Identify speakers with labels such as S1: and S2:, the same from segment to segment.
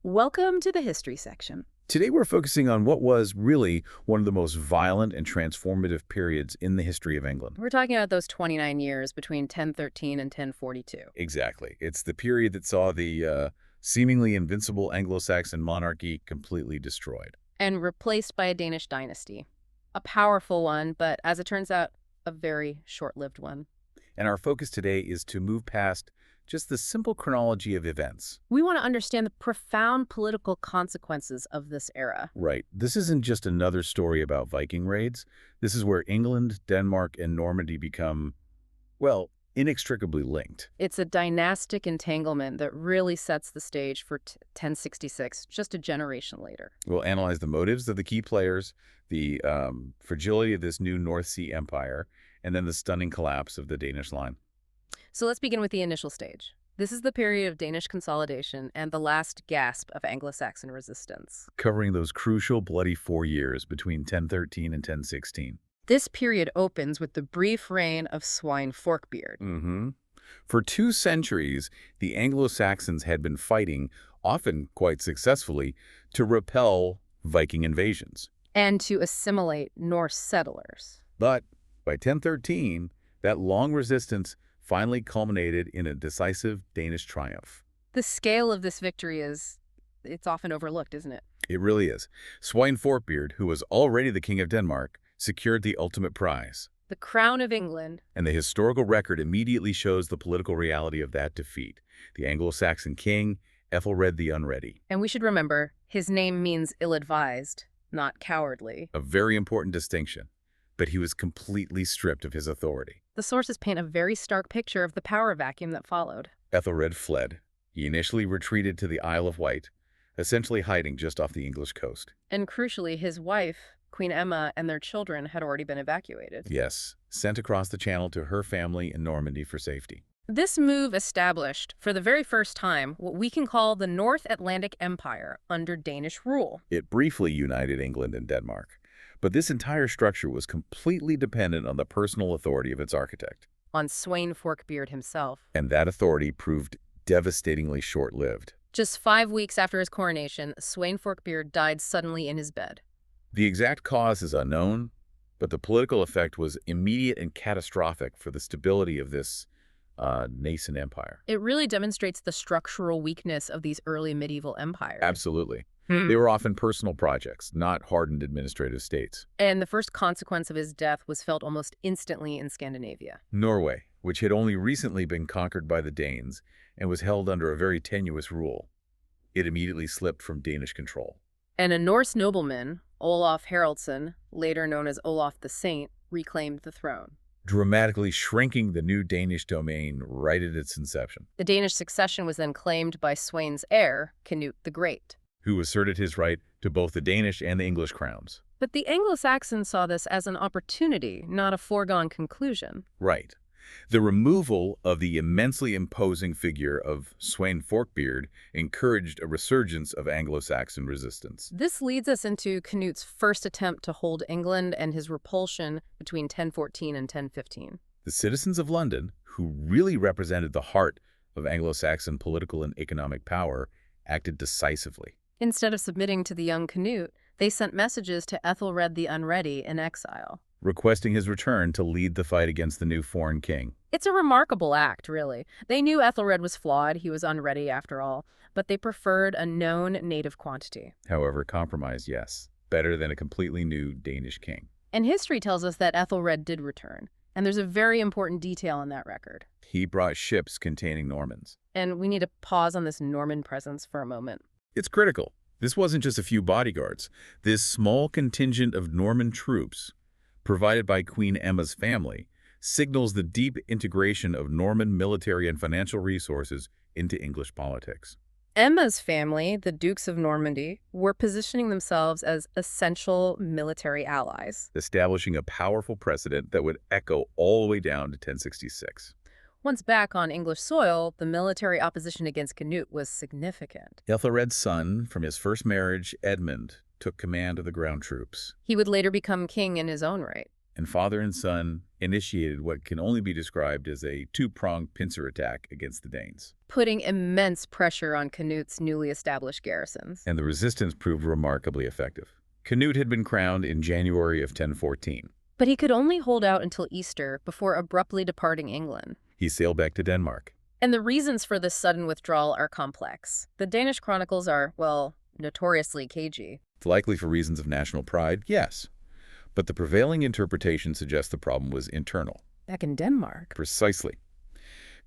S1: Welcome to the history section.
S2: Today we're focusing on what was really one of the most violent and transformative periods in the history of England.
S1: We're talking about those 29 years between 1013 and 1042.
S2: Exactly. It's the period that saw the seemingly invincible Anglo-Saxon monarchy completely destroyed.
S1: And replaced by a Danish dynasty. A powerful one, but as it turns out, a very short-lived one.
S2: And our focus today is to move past just the simple chronology of events.
S1: We want to understand the profound political consequences of this era.
S2: Right. This isn't just another story about Viking raids. This is where England, Denmark, and Normandy become, well, inextricably linked.
S1: It's a dynastic entanglement that really sets the stage for 1066, just a generation later.
S2: We'll analyze the motives of the key players, the fragility of this new North Sea empire, and then the stunning collapse of the Danish line.
S1: So let's begin with the initial stage. This is the period of Danish consolidation and the last gasp of Anglo-Saxon resistance.
S2: Covering those crucial bloody 4 years between 1013 and 1016.
S1: This period opens with the brief reign of Sweyn Forkbeard.
S2: For 2 centuries, the Anglo-Saxons had been fighting, often quite successfully, to repel Viking invasions.
S1: And to assimilate Norse settlers.
S2: But by 1013, that long resistance finally culminated in a decisive Danish triumph.
S1: The scale of this victory it's often overlooked, isn't it?
S2: It really is. Sweyn Forkbeard, who was already the king of Denmark, secured the ultimate prize.
S1: The crown of England.
S2: And the historical record immediately shows the political reality of that defeat. The Anglo-Saxon king, Ethelred the Unready.
S1: And we should remember, his name means ill-advised, not cowardly.
S2: A very important distinction. But he was completely stripped of his authority.
S1: The sources paint a very stark picture of the power vacuum that followed.
S2: Ethelred fled. He initially retreated to the Isle of Wight, essentially hiding just off the English coast.
S1: And crucially, his wife, Queen Emma, and their children had already been evacuated.
S2: Yes, sent across the channel to her family in Normandy for safety.
S1: This move established, for the very first time, what we can call the North Atlantic Empire under Danish rule.
S2: It briefly united England and Denmark. But this entire structure was completely dependent on the personal authority of its architect.
S1: On Sweyn Forkbeard himself.
S2: And that authority proved devastatingly short-lived.
S1: Just 5 weeks after his coronation, Sweyn Forkbeard died suddenly in his bed.
S2: The exact cause is unknown, but the political effect was immediate and catastrophic for the stability of this nascent empire.
S1: It really demonstrates the structural weakness of these early medieval empires.
S2: Absolutely. They were often personal projects, not hardened administrative states.
S1: And the first consequence of his death was felt almost instantly in Scandinavia.
S2: Norway, which had only recently been conquered by the Danes and was held under a very tenuous rule. It immediately slipped from Danish control.
S1: And a Norse nobleman, Olaf Haraldsson, later known as Olaf the Saint, reclaimed the throne,
S2: dramatically shrinking the new Danish domain right at its inception.
S1: The Danish succession was then claimed by Sweyn's heir, Canute the Great,
S2: who asserted his right to both the Danish and the English crowns.
S1: But the Anglo-Saxons saw this as an opportunity, not a foregone conclusion.
S2: Right. The removal of the immensely imposing figure of Sweyn Forkbeard encouraged a resurgence of Anglo-Saxon resistance.
S1: This leads us into Canute's first attempt to hold England and his repulsion between 1014 and 1015.
S2: The citizens of London, who really represented the heart of Anglo-Saxon political and economic power, acted decisively.
S1: Instead of submitting to the young Canute, they sent messages to Ethelred the Unready in exile,
S2: requesting his return to lead the fight against the new foreign king.
S1: It's a remarkable act, really. They knew Ethelred was flawed, he was unready after all, but they preferred a known native quantity.
S2: However, compromise, yes, better than a completely new Danish king.
S1: And history tells us that Ethelred did return, and there's a very important detail in that record.
S2: He brought ships containing Normans.
S1: And we need to pause on this Norman presence for a moment.
S2: It's critical. This wasn't just a few bodyguards. This small contingent of Norman troops, provided by Queen Emma's family, signals the deep integration of Norman military and financial resources into English politics.
S1: Emma's family, the Dukes of Normandy, were positioning themselves as essential military allies,
S2: establishing a powerful precedent that would echo all the way down to 1066.
S1: Once back on English soil, the military opposition against Canute was significant.
S2: Ethelred's son, from his first marriage, Edmund, took command of the ground troops.
S1: He would later become king in his own right.
S2: And father and son initiated what can only be described as a two-pronged pincer attack against the Danes.
S1: putting immense pressure on Canute's newly established garrisons.
S2: And the resistance proved remarkably effective. Canute had been crowned in January of 1014.
S1: But he could only hold out until Easter before abruptly departing England.
S2: He sailed back to Denmark.
S1: And the reasons for this sudden withdrawal are complex. The Danish chronicles are, well, notoriously cagey.
S2: It's likely for reasons of national pride, yes. But the prevailing interpretation suggests the problem was internal.
S1: Back in Denmark.
S2: Precisely.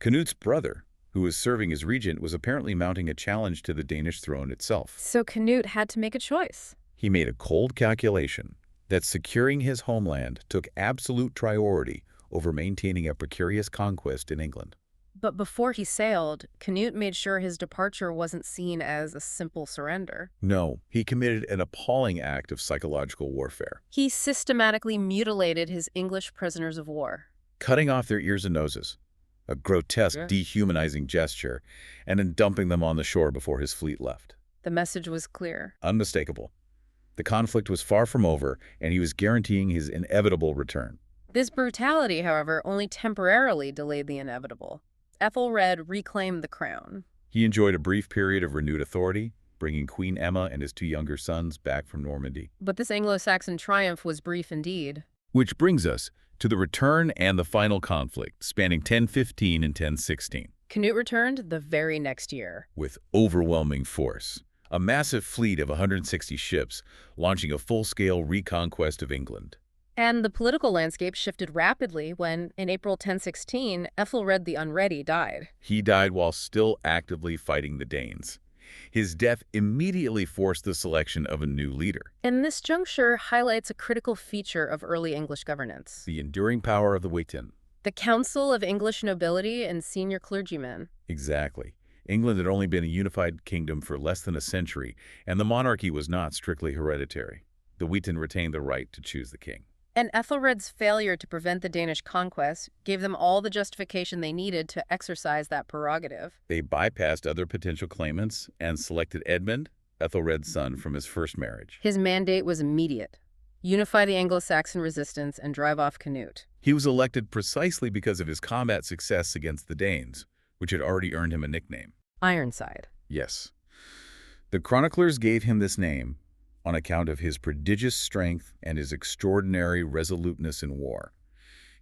S2: Canute's brother, who was serving as regent, was apparently mounting a challenge to the Danish throne itself.
S1: So Canute had to make a choice.
S2: He made a cold calculation that securing his homeland took absolute priority over maintaining a precarious conquest in England.
S1: But before he sailed, Canute made sure his departure wasn't seen as a simple surrender.
S2: No, he committed an appalling act of psychological warfare,
S1: He systematically mutilated his English prisoners of war.
S2: cutting off their ears and noses, a grotesque, dehumanizing gesture, and then dumping them on the shore before his fleet left.
S1: The message was clear.
S2: Unmistakable. The conflict was far from over, and he was guaranteeing his inevitable return.
S1: This brutality, however, only temporarily delayed the inevitable. Ethelred reclaimed the crown.
S2: He enjoyed a brief period of renewed authority, bringing Queen Emma and his two younger sons back from Normandy.
S1: But this Anglo-Saxon triumph was brief indeed.
S2: Which brings us to the return and the final conflict, spanning 1015 and 1016.
S1: Canute returned the very next year.
S2: With overwhelming force, a massive fleet of 160 ships launching a full-scale reconquest of England.
S1: And the political landscape shifted rapidly when, in April 1016, Ethelred the Unready died.
S2: He died while still actively fighting the Danes. His death immediately forced the selection of a new leader.
S1: And this juncture highlights a critical feature of early English governance.
S2: The enduring power of the Witan.
S1: The Council of English Nobility and Senior Clergymen.
S2: Exactly. England had only been a unified kingdom for less than a century, and the monarchy was not strictly hereditary. The Witan retained the right to choose the king.
S1: And Ethelred's failure to prevent the Danish conquest gave them all the justification they needed to exercise that prerogative.
S2: They bypassed other potential claimants and selected Edmund, Ethelred's son, from his first marriage.
S1: His mandate was immediate: unify the Anglo-Saxon resistance and drive off Canute.
S2: He was elected precisely because of his combat success against the Danes, which had already earned him a nickname.
S1: Ironside.
S2: Yes. The chroniclers gave him this name on account of his prodigious strength and his extraordinary resoluteness in war.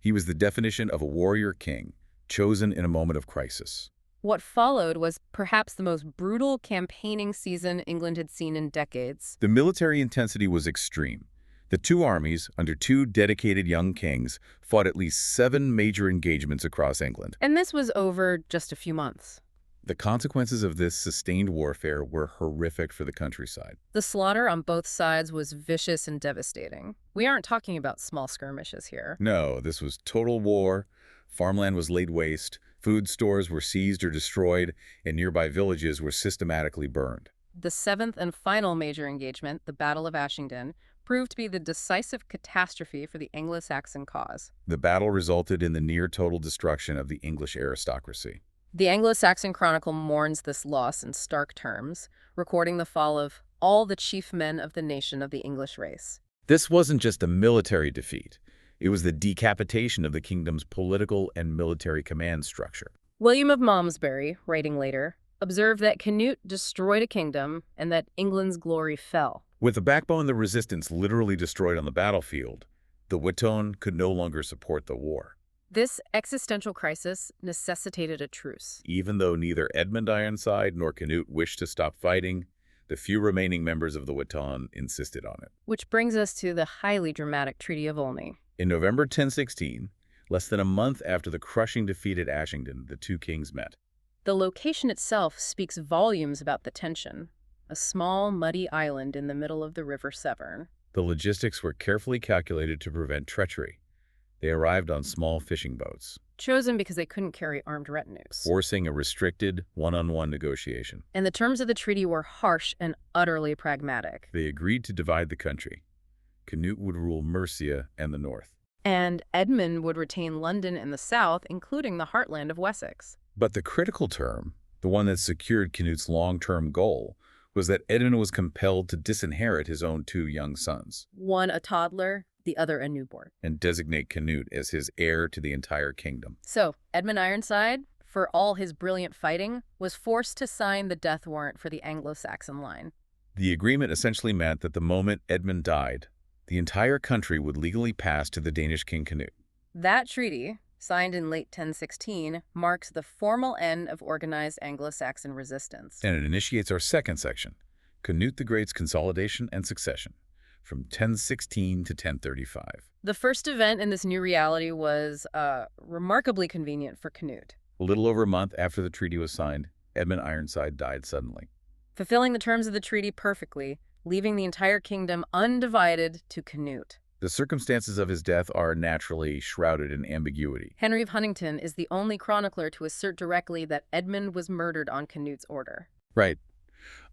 S2: He was the definition of a warrior king, chosen in a moment of crisis.
S1: What followed was perhaps the most brutal campaigning season England had seen in decades.
S2: The military intensity was extreme. The two armies, under two dedicated young kings, fought at least 7 major engagements across England.
S1: And this was over just a few months.
S2: The consequences of this sustained warfare were horrific for the countryside.
S1: The slaughter on both sides was vicious and devastating. We aren't talking about small skirmishes here.
S2: No, this was total war. Farmland was laid waste, food stores were seized or destroyed, and nearby villages were systematically burned.
S1: The 7th and final major engagement, the Battle of Ashington, proved to be the decisive catastrophe for the Anglo-Saxon cause.
S2: The battle resulted in the near-total destruction of the English aristocracy.
S1: The Anglo-Saxon Chronicle mourns this loss in stark terms, recording the fall of all the chief men of the nation of the English race.
S2: This wasn't just a military defeat. It was the decapitation of the kingdom's political and military command structure.
S1: William of Malmesbury, writing later, observed that Canute destroyed a kingdom and that England's glory fell.
S2: With the backbone of the resistance literally destroyed on the battlefield, the Witan could no longer support the war.
S1: This existential crisis necessitated a truce.
S2: Even though neither Edmund Ironside nor Canute wished to stop fighting, the few remaining members of the Witan insisted on it.
S1: Which brings us to the highly dramatic Treaty of Olney.
S2: In November 1016, less than a month after the crushing defeat at Ashington, the two kings met.
S1: The location itself speaks volumes about the tension. A small, muddy island in the middle of the River Severn.
S2: The logistics were carefully calculated to prevent treachery. They arrived on small fishing boats,
S1: Chosen because they couldn't carry armed retinues.
S2: forcing a restricted one-on-one negotiation.
S1: And the terms of the treaty were harsh and utterly pragmatic.
S2: They agreed to divide the country. Canute would rule Mercia and the north.
S1: And Edmund would retain London and the south, including the heartland of Wessex.
S2: But the critical term, the one that secured Canute's long-term goal, was that Edmund was compelled to disinherit his own two young sons
S1: One a toddler, the other a newborn.
S2: and designate Canute as his heir to the entire kingdom.
S1: So, Edmund Ironside, for all his brilliant fighting, was forced to sign the death warrant for the Anglo-Saxon line.
S2: The agreement essentially meant that the moment Edmund died, the entire country would legally pass to the Danish king Canute.
S1: That treaty, signed in late 1016, marks the formal end of organized Anglo-Saxon resistance.
S2: And it initiates our second section, Canute the Great's consolidation and succession, from 1016 to 1035.
S1: The first event in this new reality was remarkably convenient for Canute.
S2: A little over a month after the treaty was signed, Edmund Ironside died suddenly.
S1: Fulfilling the terms of the treaty perfectly, leaving the entire kingdom undivided to Canute.
S2: The circumstances of his death are naturally shrouded in ambiguity.
S1: Henry of Huntingdon is the only chronicler to assert directly that Edmund was murdered on Canute's order.
S2: Right.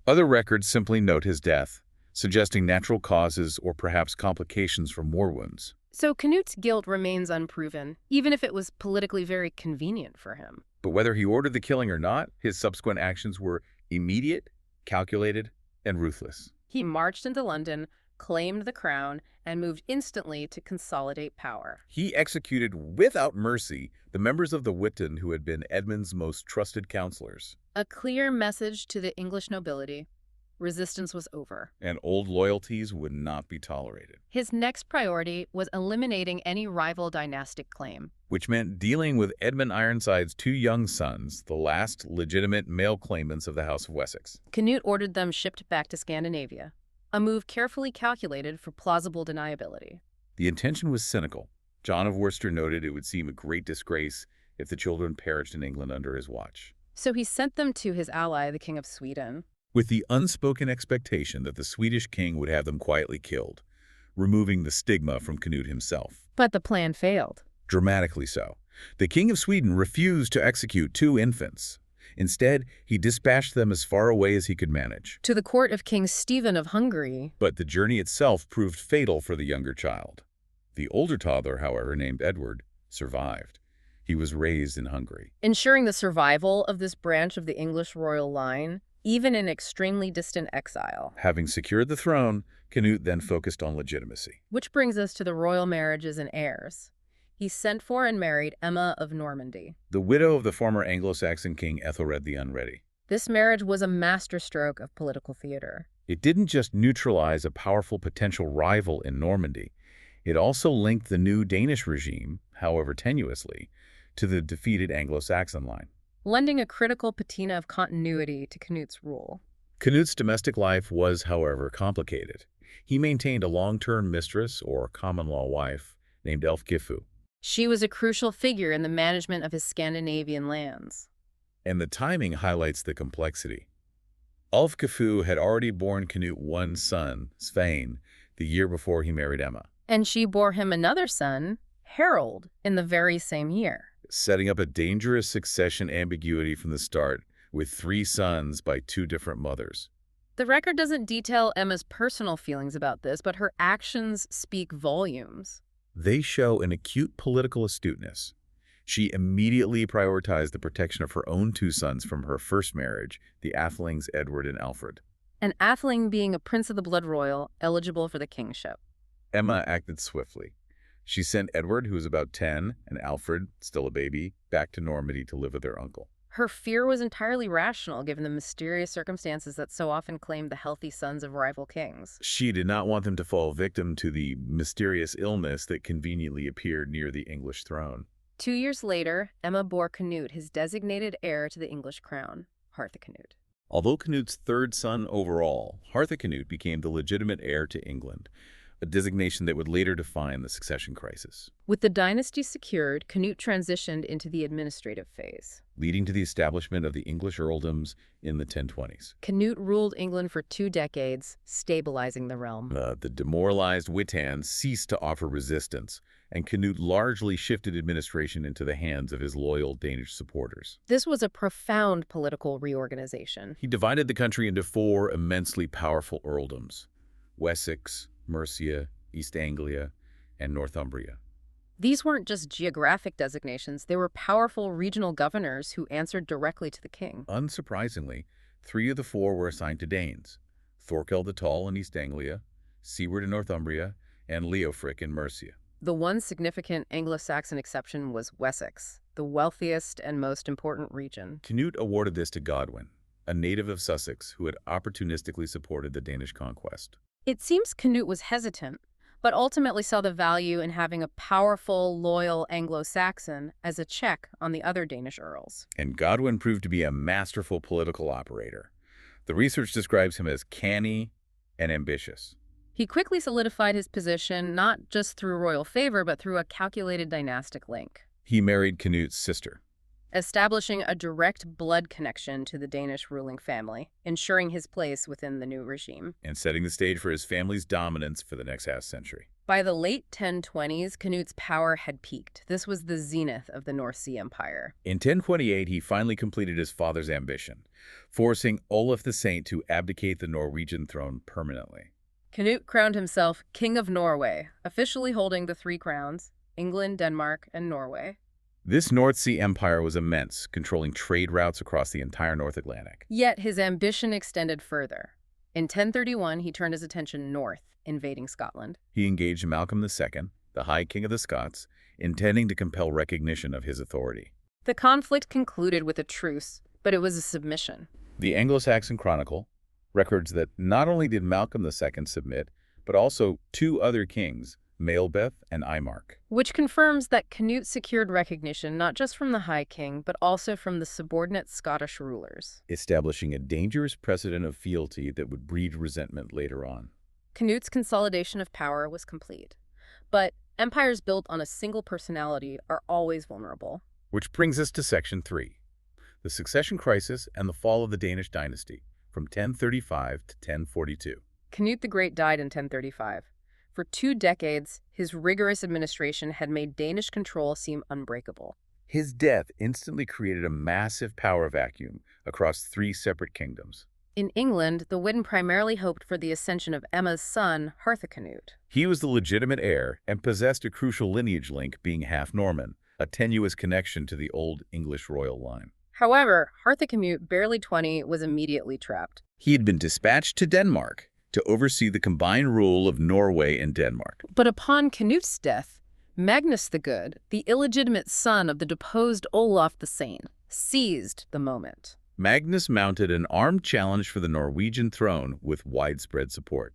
S2: Other records simply note his death, suggesting natural causes or perhaps complications from war wounds.
S1: So Canute's guilt remains unproven, even if it was politically very convenient for him.
S2: But whether he ordered the killing or not, his subsequent actions were immediate, calculated, and ruthless.
S1: He marched into London, claimed the crown, and moved instantly to consolidate power.
S2: He executed without mercy the members of the Witan who had been Edmund's most trusted counselors.
S1: A clear message to the English nobility. Resistance was over.
S2: And old loyalties would not be tolerated.
S1: His next priority was eliminating any rival dynastic claim.
S2: Which meant dealing with Edmund Ironside's two young sons, the last legitimate male claimants of the House of Wessex.
S1: Canute ordered them shipped back to Scandinavia, a move carefully calculated for plausible deniability.
S2: The intention was cynical. John of Worcester noted it would seem a great disgrace if the children perished in England under his watch.
S1: So he sent them to his ally, the King of Sweden,
S2: with the unspoken expectation that the Swedish king would have them quietly killed, removing the stigma from Canute himself.
S1: But the plan failed.
S2: Dramatically so. The King of Sweden refused to execute two infants. Instead, he dispatched them as far away as he could manage.
S1: To the court of King Stephen of Hungary.
S2: But the journey itself proved fatal for the younger child. The older toddler, however, named Edward, survived. He was raised in Hungary.
S1: Ensuring the survival of this branch of the English royal line, even in extremely distant exile.
S2: Having secured the throne, Canute then focused on legitimacy.
S1: Which brings us to the royal marriages and heirs. He sent for and married Emma of Normandy,
S2: the widow of the former Anglo-Saxon king Ethelred the Unready.
S1: This marriage was a masterstroke of political theater.
S2: It didn't just neutralize a powerful potential rival in Normandy. It also linked the new Danish regime, however tenuously, to the defeated Anglo-Saxon line,
S1: lending a critical patina of continuity to Canute's rule.
S2: Canute's domestic life was, however, complicated. He maintained a long-term mistress, or common-law wife, named Ælfgifu.
S1: She was a crucial figure in the management of his Scandinavian lands.
S2: And the timing highlights the complexity. Ælfgifu had already borne Canute one son, Sweyn, the year before he married Emma.
S1: And she bore him another son, Harold, in the very same year,
S2: setting up a dangerous succession ambiguity from the start, with 3 sons by 2 different mothers.
S1: The record doesn't detail Emma's personal feelings about this, but her actions speak volumes.
S2: They show an acute political astuteness. She immediately prioritized the protection of her own 2 sons from her first marriage, the Athelings Edward and Alfred.
S1: An Atheling being a prince of the blood royal, eligible for the kingship.
S2: Emma acted swiftly. She sent Edward, who was about 10, and Alfred, still a baby, back to Normandy to live with their uncle.
S1: Her fear was entirely rational, given the mysterious circumstances that so often claimed the healthy sons of rival kings.
S2: She did not want them to fall victim to the mysterious illness that conveniently appeared near the English throne.
S1: 2 years later, Emma bore Canute, his designated heir to the English crown, Harthacnut.
S2: Although Canute's 3rd son overall, Harthacnut became the legitimate heir to England, a designation that would later define the succession crisis.
S1: With the dynasty secured, Canute transitioned into the administrative phase,
S2: leading to the establishment of the English earldoms in the 1020s.
S1: Canute ruled England for 2 decades, stabilizing the realm.
S2: The demoralized Witan ceased to offer resistance, and Canute largely shifted administration into the hands of his loyal Danish supporters.
S1: This was a profound political reorganization.
S2: He divided the country into 4 immensely powerful earldoms: Wessex, Mercia, East Anglia, and Northumbria.
S1: These weren't just geographic designations, they were powerful regional governors who answered directly to the king.
S2: Unsurprisingly, 3 of the 4 were assigned to Danes: Thorkel the Tall in East Anglia, Siward in Northumbria, and Leofric in Mercia.
S1: The one significant Anglo-Saxon exception was Wessex, the wealthiest and most important region.
S2: Canute awarded this to Godwin, a native of Sussex who had opportunistically supported the Danish conquest.
S1: It seems Canute was hesitant, but ultimately saw the value in having a powerful, loyal Anglo-Saxon as a check on the other Danish earls.
S2: And Godwin proved to be a masterful political operator. The research describes him as canny and ambitious.
S1: He quickly solidified his position not just through royal favor, but through a calculated dynastic link,
S2: He married Canute's sister.
S1: establishing a direct blood connection to the Danish ruling family, ensuring his place within the new regime.
S2: And setting the stage for his family's dominance for the next half-century.
S1: By the late 1020s, Canute's power had peaked. This was the zenith of the North Sea Empire.
S2: In 1028, he finally completed his father's ambition, forcing Olaf the Saint to abdicate the Norwegian throne permanently.
S1: Canute crowned himself King of Norway, officially holding the 3 crowns: England, Denmark, and Norway.
S2: This North Sea empire was immense, controlling trade routes across the entire North Atlantic.
S1: Yet his ambition extended further. In 1031, he turned his attention north, invading Scotland.
S2: He engaged Malcolm II, the High King of the Scots, intending to compel recognition of his authority.
S1: The conflict concluded with a truce, but it was a submission.
S2: The Anglo-Saxon Chronicle records that not only did Malcolm II submit, but also 2 other kings, Maelbeth and Aimark.
S1: Which confirms that Canute secured recognition not just from the High King, but also from the subordinate Scottish rulers,
S2: Establishing a dangerous precedent of fealty that would breed resentment later on.
S1: Canute's consolidation of power was complete. But empires built on a single personality are always vulnerable.
S2: Which brings us to Section 3, the succession crisis and the fall of the Danish dynasty, from 1035 to 1042.
S1: Canute the Great died in 1035. For 2 decades, his rigorous administration had made Danish control seem unbreakable.
S2: His death instantly created a massive power vacuum across 3 separate kingdoms.
S1: In England, the Witan primarily hoped for the ascension of Emma's son, Harthacnut.
S2: He was the legitimate heir and possessed a crucial lineage link, being half Norman, a tenuous connection to the old English royal line.
S1: However, Harthacnut, barely 20, was immediately trapped.
S2: He had been dispatched to Denmark to oversee the combined rule of Norway and Denmark.
S1: But upon Canute's death, Magnus the Good, the illegitimate son of the deposed Olaf the Saint, seized the moment.
S2: Magnus mounted an armed challenge for the Norwegian throne with widespread support.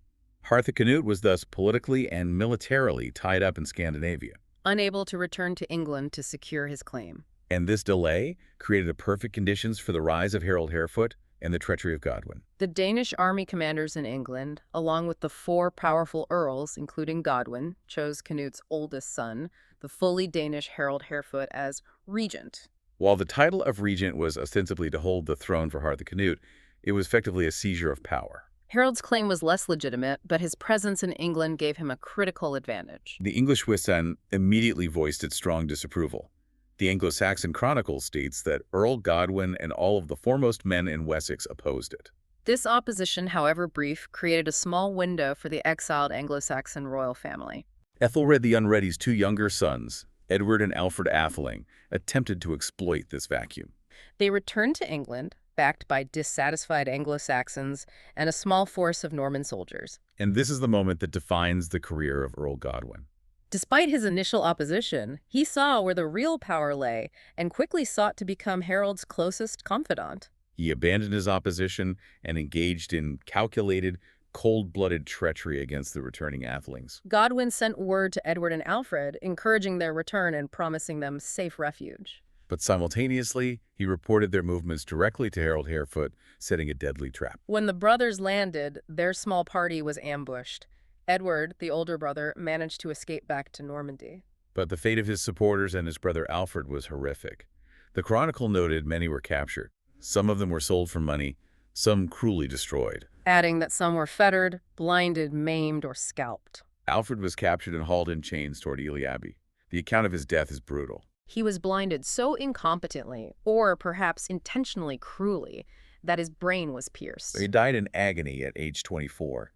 S2: Harthacnut was thus politically and militarily tied up in Scandinavia.
S1: Unable to return to England to secure his claim.
S2: And this delay created the perfect conditions for the rise of Harold Harefoot and the treachery of Godwin.
S1: The Danish army commanders in England, along with the 4 powerful earls, including Godwin, chose Canute's oldest son, the fully Danish Harold Harefoot, as regent.
S2: While the title of regent was ostensibly to hold the throne for Harthacnut, it was effectively a seizure of power.
S1: Harold's claim was less legitimate, but his presence in England gave him a critical advantage.
S2: The English Witan immediately voiced its strong disapproval. The Anglo-Saxon Chronicle states that Earl Godwin and all of the foremost men in Wessex opposed it.
S1: This opposition, however brief, created a small window for the exiled Anglo-Saxon royal family.
S2: Ethelred the Unready's 2 younger sons, Edward and Alfred Atheling, attempted to exploit this vacuum.
S1: They returned to England, backed by dissatisfied Anglo-Saxons and a small force of Norman soldiers.
S2: And this is the moment that defines the career of Earl Godwin.
S1: Despite his initial opposition, he saw where the real power lay and quickly sought to become Harold's closest confidant.
S2: He abandoned his opposition and engaged in calculated, cold-blooded treachery against the returning Athelings.
S1: Godwin sent word to Edward and Alfred, encouraging their return and promising them safe refuge.
S2: But simultaneously, he reported their movements directly to Harold Harefoot, setting a deadly trap.
S1: When the brothers landed, their small party was ambushed. Edward, the older brother, managed to escape back to Normandy.
S2: But the fate of his supporters and his brother Alfred was horrific. The Chronicle noted many were captured. Some of them were sold for money, some cruelly destroyed.
S1: Adding that some were fettered, blinded, maimed, or scalped.
S2: Alfred was captured and hauled in chains toward Ely Abbey. The account of his death is brutal.
S1: He was blinded so incompetently, or perhaps intentionally cruelly, that his brain was pierced.
S2: He died in agony at age 24.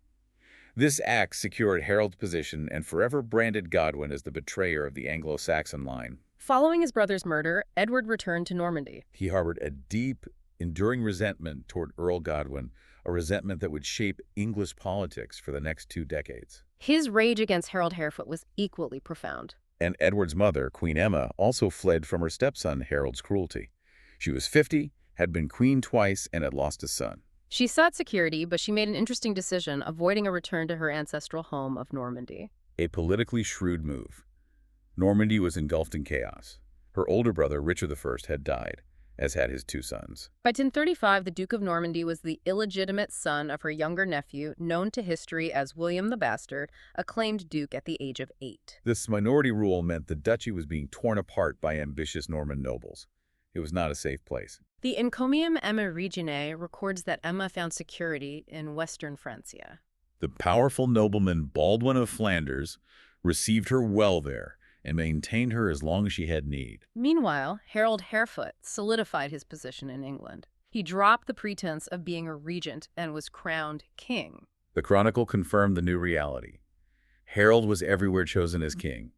S2: This act secured Harold's position and forever branded Godwin as the betrayer of the Anglo-Saxon line.
S1: Following his brother's murder, Edward returned to Normandy.
S2: He harbored a deep, enduring resentment toward Earl Godwin, a resentment that would shape English politics for the next 2 decades.
S1: His rage against Harold Harefoot was equally profound.
S2: And Edward's mother, Queen Emma, also fled from her stepson Harold's cruelty. She was 50, had been queen twice, and had lost a son.
S1: She sought security, but she made an interesting decision, avoiding a return to her ancestral home of Normandy.
S2: A politically shrewd move. Normandy was engulfed in chaos. Her older brother, Richard I, had died, as had his 2 sons.
S1: By 1035, the Duke of Normandy was the illegitimate son of her younger nephew, known to history as William the Bastard, acclaimed duke at the age of 8.
S2: This minority rule meant the duchy was being torn apart by ambitious Norman nobles. It was not a safe place.
S1: The Encomium Emma Reginae records that Emma found security in western Francia.
S2: The powerful nobleman Baldwin of Flanders received her well there and maintained her as long as she had need.
S1: Meanwhile, Harold Harefoot solidified his position in England. He dropped the pretense of being a regent and was crowned king.
S2: The chronicle confirmed the new reality. Harold was everywhere chosen as king,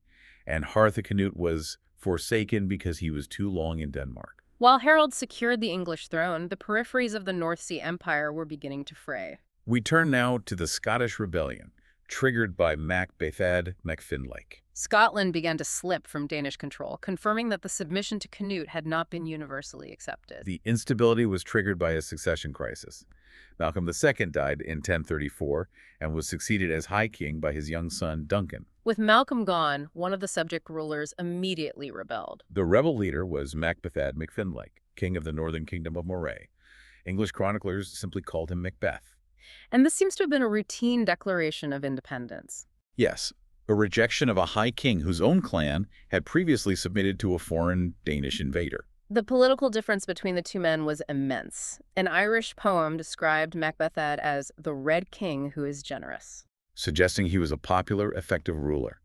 S2: and Harthacnut was forsaken because he was too long in Denmark.
S1: While Harold secured the English throne, the peripheries of the North Sea Empire were beginning to fray.
S2: We turn now to the Scottish Rebellion, triggered by Macbethad MacFinlake.
S1: Scotland began to slip from Danish control, confirming that the submission to Canute had not been universally accepted.
S2: The instability was triggered by a succession crisis. Malcolm II died in 1034 and was succeeded as High King by his young son Duncan.
S1: With Malcolm gone, one of the subject rulers immediately rebelled.
S2: The rebel leader was Macbethad MacFinlake, king of the northern kingdom of Moray. English chroniclers simply called him Macbeth.
S1: And this seems to have been a routine declaration of independence.
S2: Yes, a rejection of a high king whose own clan had previously submitted to a foreign Danish invader.
S1: The political difference between the two men was immense. An Irish poem described Macbethad as the Red King who is generous,
S2: suggesting he was a popular, effective ruler.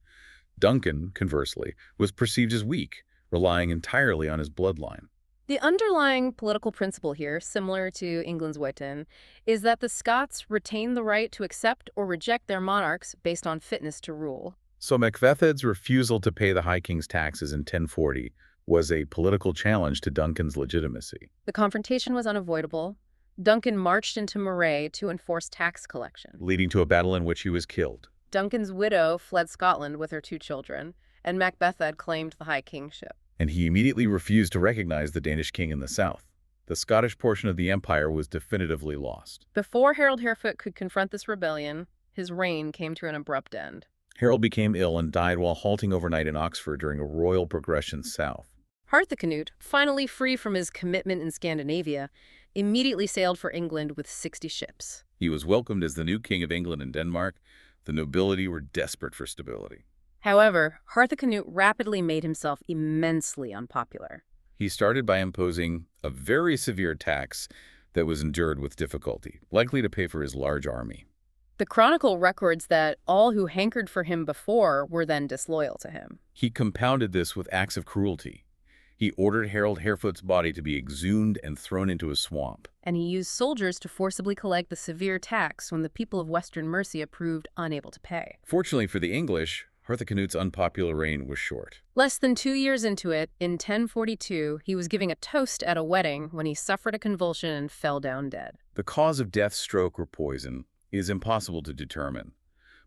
S2: Duncan, conversely, was perceived as weak, relying entirely on his bloodline.
S1: The underlying political principle here, similar to England's Witan, is that the Scots retain the right to accept or reject their monarchs based on fitness to rule.
S2: So Macbethad's refusal to pay the High King's taxes in 1040 was a political challenge to Duncan's legitimacy.
S1: The confrontation was unavoidable. Duncan marched into Moray to enforce tax collection,
S2: leading to a battle in which he was killed.
S1: Duncan's widow fled Scotland with her 2 children, and Macbethad claimed the High Kingship.
S2: And he immediately refused to recognize the Danish king in the south. The Scottish portion of the empire was definitively lost.
S1: Before Harold Harefoot could confront this rebellion, his reign came to an abrupt end.
S2: Harold became ill and died while halting overnight in Oxford during a royal progression south.
S1: Harthacnut, finally free from his commitment in Scandinavia, immediately sailed for England with 60 ships.
S2: He was welcomed as the new king of England and Denmark. The nobility were desperate for stability.
S1: However, Harthacnut rapidly made himself immensely unpopular.
S2: He started by imposing a very severe tax that was endured with difficulty, likely to pay for his large army.
S1: The chronicle records that all who hankered for him before were then disloyal to him.
S2: He compounded this with acts of cruelty. He ordered Harold Harefoot's body to be exhumed and thrown into a swamp.
S1: And he used soldiers to forcibly collect the severe tax when the people of Western Mercia proved unable to pay.
S2: Fortunately for the English, Harthacnut's unpopular reign was short.
S1: Less than 2 years into it, in 1042, he was giving a toast at a wedding when he suffered a convulsion and fell down dead.
S2: The cause of death, stroke, or poison is impossible to determine,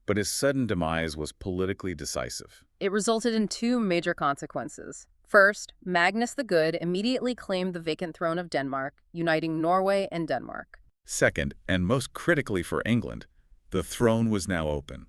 S2: but his sudden demise was politically decisive.
S1: It resulted in 2 major consequences. First, Magnus the Good immediately claimed the vacant throne of Denmark, uniting Norway and Denmark.
S2: Second, and most critically for England, the throne was now open.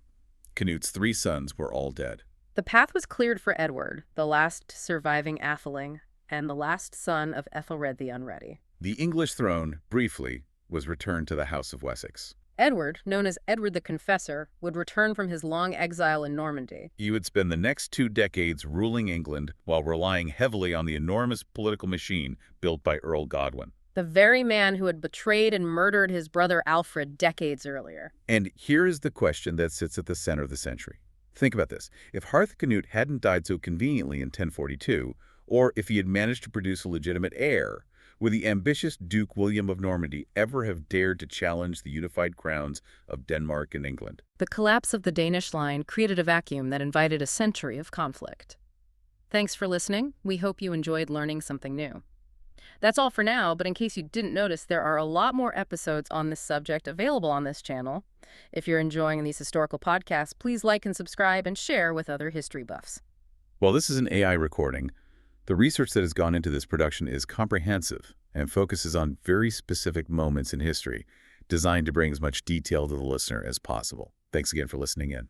S2: Canut's 3 sons were all dead.
S1: The path was cleared for Edward, the last surviving atheling, and the last son of Ethelred the Unready.
S2: The English throne, briefly, was returned to the House of Wessex.
S1: Edward, known as Edward the Confessor, would return from his long exile in Normandy.
S2: He would spend the next 2 decades ruling England while relying heavily on the enormous political machine built by Earl Godwin,
S1: the very man who had betrayed and murdered his brother Alfred decades earlier.
S2: And here is the question that sits at the center of the century. Think about this. If Harthacnut hadn't died so conveniently in 1042, or if he had managed to produce a legitimate heir, would the ambitious Duke William of Normandy ever have dared to challenge the unified crowns of Denmark and England?
S1: The collapse of the Danish line created a vacuum that invited a century of conflict. Thanks for listening. We hope you enjoyed learning something new. That's all for now, but in case you didn't notice, there are a lot more episodes on this subject available on this channel. If you're enjoying these historical podcasts, please like and subscribe and share with other history buffs.
S2: While this is an AI recording, the research that has gone into this production is comprehensive and focuses on very specific moments in history, designed to bring as much detail to the listener as possible. Thanks again for listening in.